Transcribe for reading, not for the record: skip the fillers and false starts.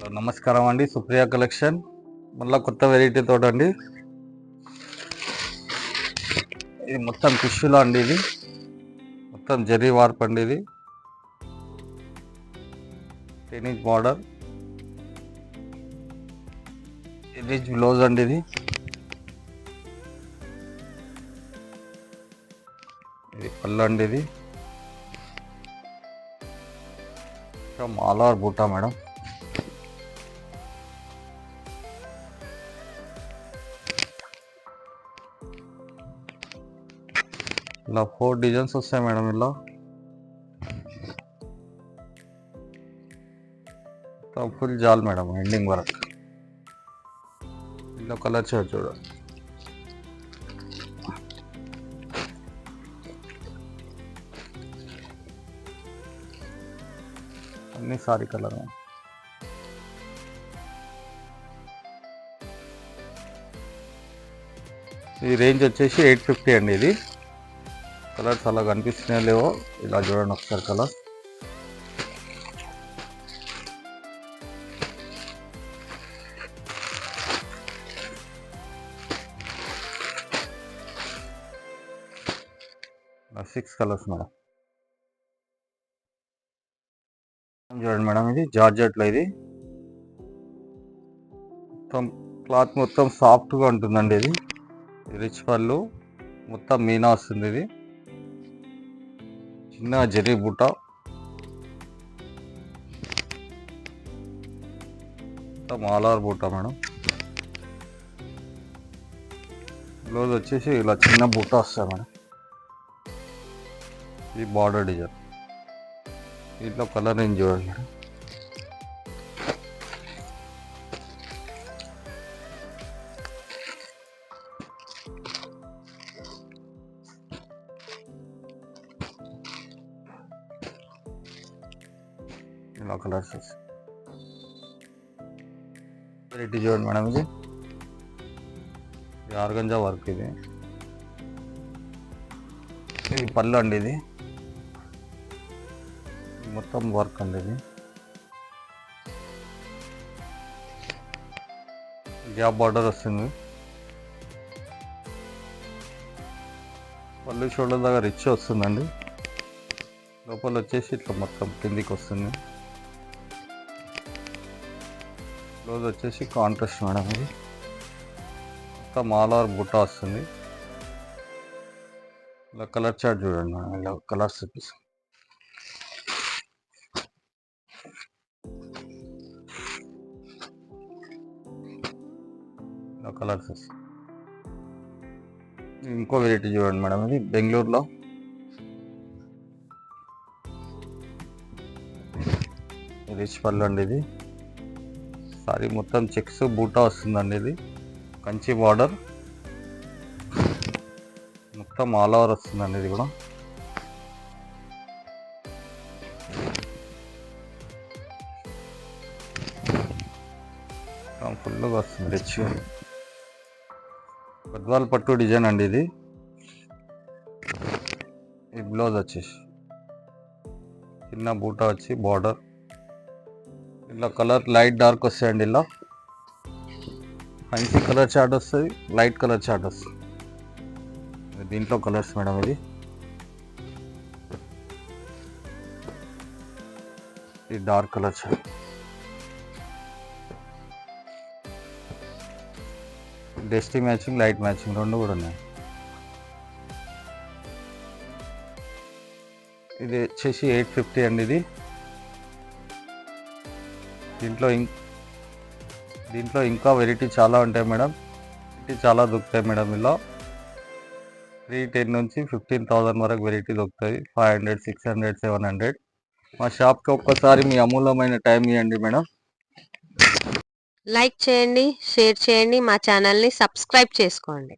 Hello నమస్కారం అండి. Supriya collection మళ్ళీ కొత్త వెరైటీ తోట అండి. ఇది మొత్తం టిష్యూలో అండి. ఇది మొత్తం జరీ వార్ప్ అండి. ఇది 10 ఇంచ్ బార్డర్, ఇది బ్లౌజ్ అండి. ఇది పళ్ళు అండి. ఇది ఆల్ ఓవర్ బూటా మేడం. ఇలా 4 డిజైన్స్ వస్తాయి మేడం. ఇలా ఫుల్ జాల్ మేడం, ఎండింగ్ వరకు. ఇలా కలర్ చార్ట్ చూడండి. అన్ని సారీ కలర్. ఈ రేంజ్ వచ్చేసి 850 అండి. ఇది కలర్స్ అలా కనిపిస్తున్నాయో లేవో ఇలా చూడండి ఒకసారి. కలర్ ఇలా 6 కలర్స్ మేడం. చూడండి మేడం, ఇది జార్జెట్లో. ఇది మొత్తం క్లాత్ మొత్తం సాఫ్ట్గా ఉంటుందండి. ఇది రిచ్ పళ్ళు, మొత్తం మీనా వస్తుంది. ఇది చిన్న జరీ బుట్ట, మొత్తం ఆల్ ఓవర్ బుట్ట మేడం. బ్లౌజ్ వచ్చేసి ఇలా చిన్న బుట్ట వస్తుంది మేడం. ఇది బార్డర్ డిజైన్. దీంట్లో కలర్ రేంజ్ చూడండి మేడం. ఇలా కలర్స్ వెరైటీ చూడండి మేడం. ఇది ఆర్గంజా వర్క్. ఇది పళ్ళు అండి. ఇది మొత్తం వర్క్ అండి. ఇది గ్యాప్ బార్డర్ వస్తుంది. పళ్ళు షోల్డర్ దగ్గర రిచ్ వస్తుందండి. లోపల వచ్చేసి ఇట్లా మొత్తం కిందికి వస్తుంది. బ్లౌజ్ వచ్చేసి కాంట్రాస్ట్ మేడం. ఇది మొత్తం ఆల్ ఓవర్ బుట్ట వస్తుంది. ఇలా కలర్ చార్ట్ చూడండి మేడం. ఇలా కలర్స్ చూపిస్తాం. ఇలా కలర్స్ వస్తాయి. ఇంకో వెరైటీ చూడండి మేడం. ఇది బెంగళూరులో రిచ్ పళ్ళు అండి. ఇది సారీ మొత్తం చెక్స్ బూటా వస్తుందండి. ఇది కంచి బార్డర్, మొత్తం ఆల్ ఓవర్ వస్తుందండి. ఇది కూడా ఫుల్గా వస్తుంది. రిచ్ గద్వాల్ పట్టు డిజైన్ అండి. ఇది ఈ బ్లౌజ్ వచ్చేసి చిన్న బూటా వచ్చి బార్డర్. ఇలా కలర్ లైట్ డార్క్ వస్తాయండి. ఇలా ఫ్యాన్సీ కలర్ చార్ట్ వస్తుంది, లైట్ కలర్ చార్ట్ వస్తుంది. దీంట్లో కలర్స్ మేడం. ఇది dark colour chart, dusty matching, light matching రెండు కూడా ఉన్నాయి. ఇది వచ్చేసి 850 అండి. ఇది దీంట్లో ఇంకా వెరైటీ చాలా ఉంటాయి మేడం. వెరైటీ చాలా దొరుకుతాయి మేడం. ఇలా 310 నుంచి 15,000 వరకు వెరైటీ దొరుకుతాయి. 500, 600, 700. మా షాప్కి ఒక్కసారి మీ అమూల్యమైన టైం ఇవ్వండి మేడం. లైక్ చేయండి, షేర్ చేయండి, మా ఛానల్ని సబ్స్క్రైబ్ చేసుకోండి.